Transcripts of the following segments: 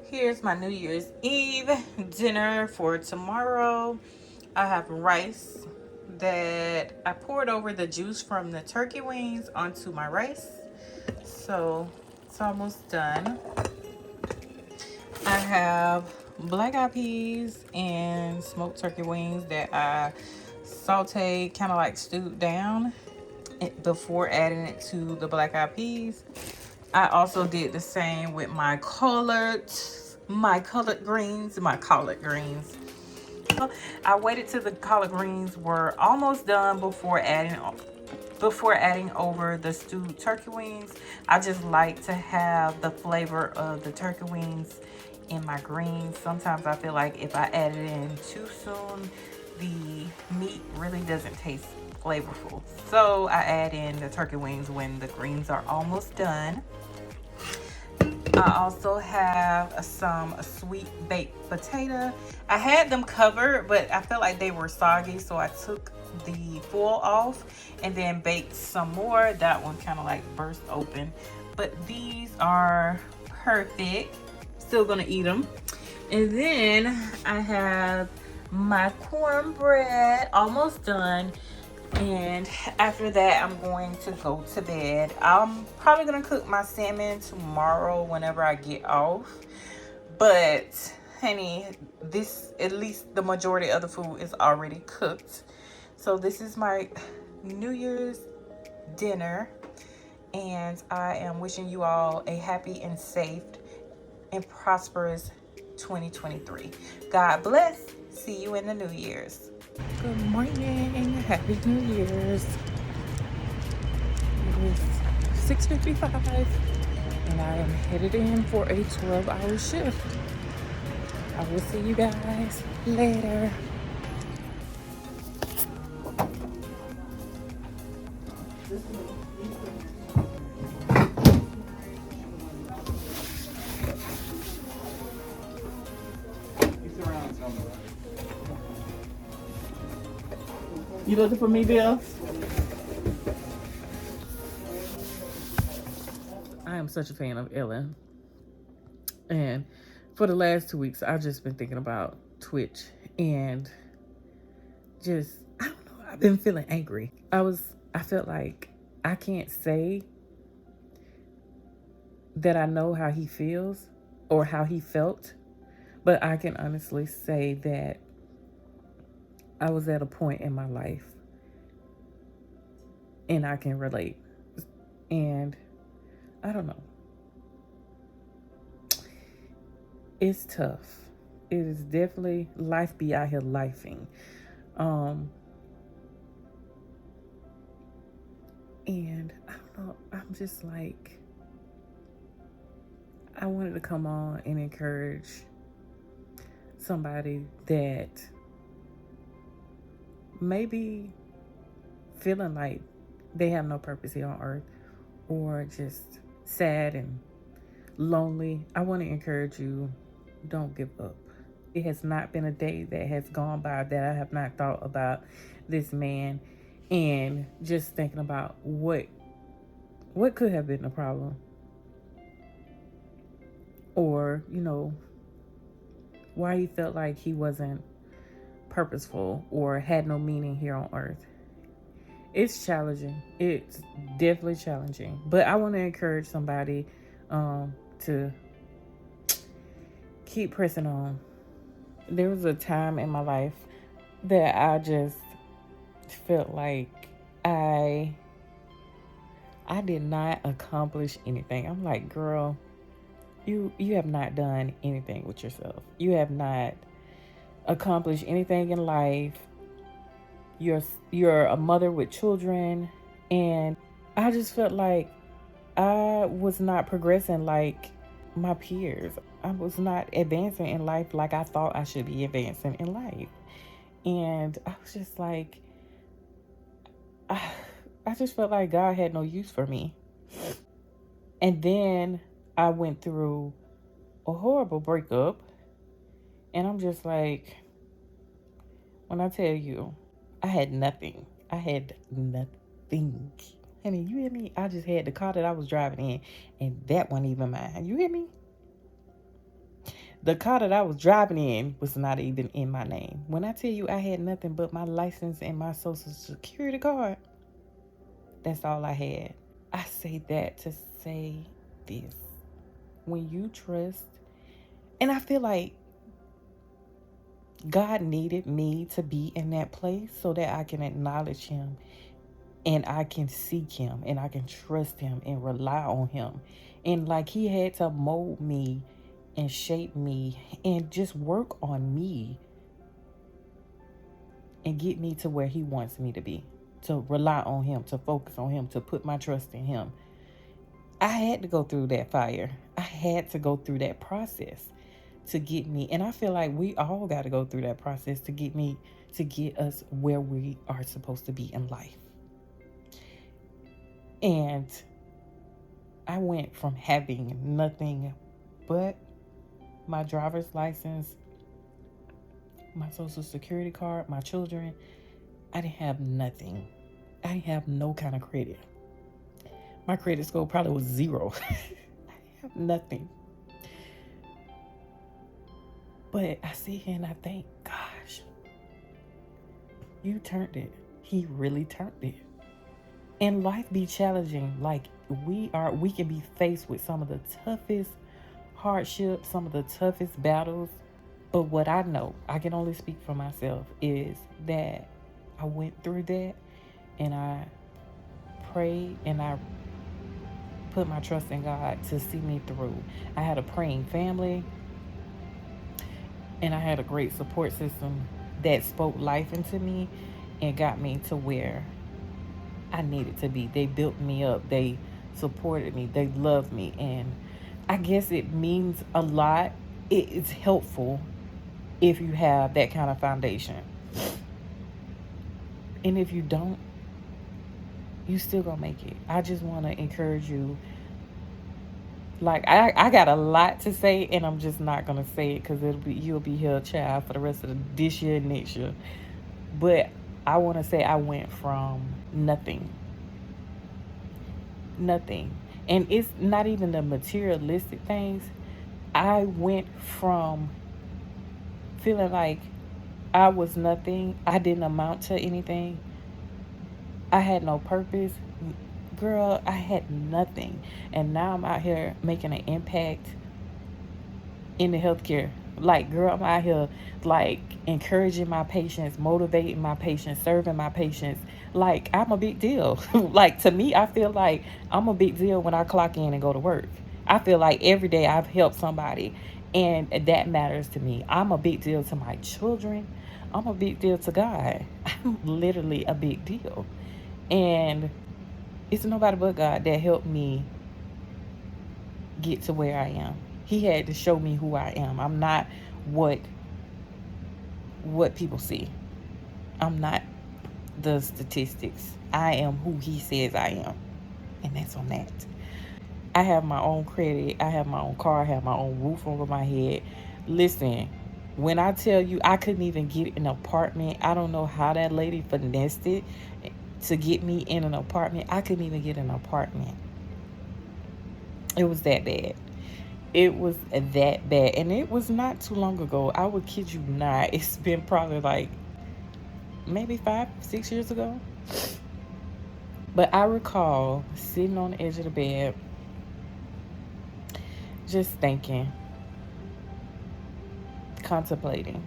Here's my New Year's Eve dinner for tomorrow. I have rice that I poured over the juice from the turkey wings onto my rice. So it's almost done. I have black eyed peas and smoked turkey wings that I sauteed, kind of like stewed down before adding it to the black eyed peas. I also did the same with my collard greens. I waited till the collard greens were almost done before adding over the stewed turkey wings. I just like to have the flavor of the turkey wings in my greens. Sometimes I feel like if I add it in too soon, the meat really doesn't taste flavorful. So I add in the turkey wings when the greens are almost done. I also have some sweet baked potato. I had them covered, but I felt like they were soggy, so I took the foil off and then baked some more. That one kind of like burst open, but these are perfect. Still gonna eat them. And then I have my cornbread almost done. And after that, I'm going to go to bed. I'm probably gonna cook my salmon tomorrow whenever I get off. But honey, this, at least the majority of the food is already cooked. So this is my New Year's dinner. And I am wishing you all a happy and safe and prosperous 2023. God bless. See you in the New Year's. Good morning. Happy New Year's. It is 6:55 and I am headed in for a 12-hour shift. I will see you guys later. You looking for me, Bill? I am such a fan of Ellen. And for the last 2 weeks, I've just been thinking about Twitch and just, I don't know, I've been feeling angry. I felt like I can't say that I know how he feels or how he felt, but I can honestly say that I was at a point in my life and I can relate. And I don't know. It's tough. It is definitely, life be out here lifing. And I don't know, I'm just like, I wanted to come on and encourage somebody that maybe feeling like they have no purpose here on earth or just sad and lonely. I want to encourage you, don't give up. It has not been a day that has gone by that I have not thought about this man and just thinking about what could have been the problem, or why he felt like he wasn't purposeful or had no meaning here on earth. It's challenging. It's definitely challenging, but I want to encourage somebody to keep pressing on. There was a time in my life that I just felt like I did not accomplish anything. I'm like, girl, you have not done anything with yourself. You have not accomplished anything in life. You're a mother with children, and I just felt like I was not progressing like my peers. I was not advancing in life like I thought I should be advancing in life. And I was just like, I just felt like God had no use for me. And then I went through a horrible breakup. And I'm just like, when I tell you, I had nothing. I had nothing. Honey, you hear me? I just had the car that I was driving in, and that wasn't even mine. You hear me? The car that I was driving in was not even in my name. When I tell you I had nothing but my license and my social security card, that's all I had. I say that to say this. When you trust, and I feel like God needed me to be in that place so that I can acknowledge Him and I can seek Him and I can trust Him and rely on Him. And like He had to mold me and shape me and just work on me and get me to where He wants me to be, to rely on Him, to focus on Him, to put my trust in Him. I had to go through that fire. I had to go through that process to get me. And I feel like we all got to go through that process to get us where we are supposed to be in life. And I went from having nothing but my driver's license, my social security card, my children. I didn't have nothing. I didn't have no kind of credit. My credit score probably was 0. I didn't have nothing. But I sit here and I think, gosh, you turned it. He really turned it. And life be challenging. Like we can be faced with some of the toughest hardships, some of the toughest battles. But what I know, I can only speak for myself, is that I went through that and I prayed and I put my trust in God to see me through. I had a praying family and I had a great support system that spoke life into me and got me to where I needed to be. They built me up. They supported me. They loved me. And I guess it means a lot. It's helpful if you have that kind of foundation. And if you don't, you still gonna make it. I just want to encourage you. Like, I got a lot to say, and I'm just not gonna say it because you'll be here, child, for the rest of this year and next year. But I want to say I went from nothing, and it's not even the materialistic things. I went from feeling like I was nothing. I didn't amount to anything. I had no purpose. Girl, I had nothing. And now I'm out here making an impact in the healthcare. Like, girl, I'm out here, like, encouraging my patients, motivating my patients, serving my patients. Like, I'm a big deal. Like, to me, I feel like I'm a big deal when I clock in and go to work. I feel like every day I've helped somebody, and that matters to me. I'm a big deal to my children. I'm a big deal to God. I'm literally a big deal. And it's nobody but God that helped me get to where I am. He had to show me who I am. I'm not what people see. I'm not the statistics. I am who He says I am. And that's on that. I have my own credit. I have my own car. I have my own roof over my head. Listen, when I tell you I couldn't even get an apartment, I don't know how that lady finessed it to get me in an apartment. I couldn't even get an apartment. It was that bad. It was that bad. And it was not too long ago. I would kid you not. It's been probably like maybe 5-6 years ago. But I recall sitting on the edge of the bed, just thinking, contemplating.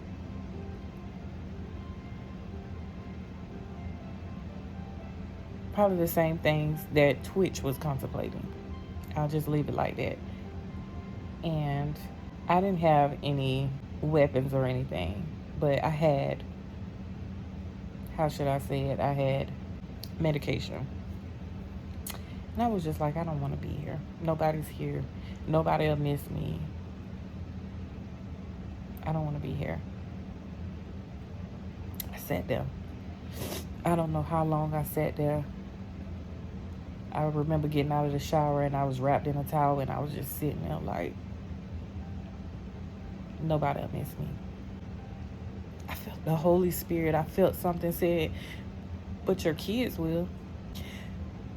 Probably the same things that Twitch was contemplating. I'll just leave it like that. And I didn't have any weapons or anything, but I had, how should I say it? I had medication. And I was just like, I don't want to be here. Nobody's here. Nobody will miss me. I don't want to be here. I sat there. I don't know how long I sat there. I remember getting out of the shower and I was wrapped in a towel and I was just sitting there like, nobody will miss me. I felt the Holy Spirit. I felt something said, but your kids will.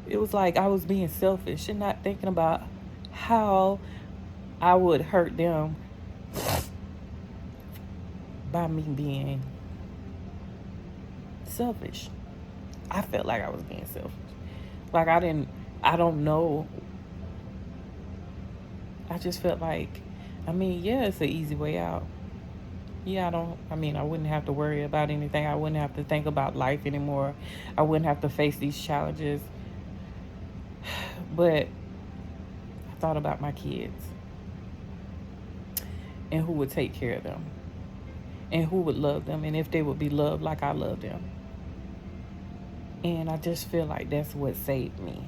It was like I was being selfish and not thinking about how I would hurt them by me being selfish. I felt like I was being selfish. Like I don't know. I just felt like, yeah, it's an easy way out. Yeah, I wouldn't have to worry about anything. I wouldn't have to think about life anymore. I wouldn't have to face these challenges. But I thought about my kids and who would take care of them and who would love them and if they would be loved like I love them. And I just feel like that's what saved me.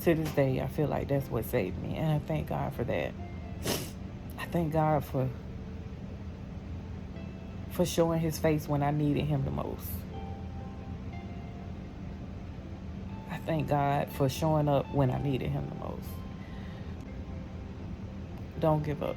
To this day, I feel like that's what saved me. And I thank God for that. I thank God for showing his face when I needed him the most. I thank God for showing up when I needed him the most. Don't give up.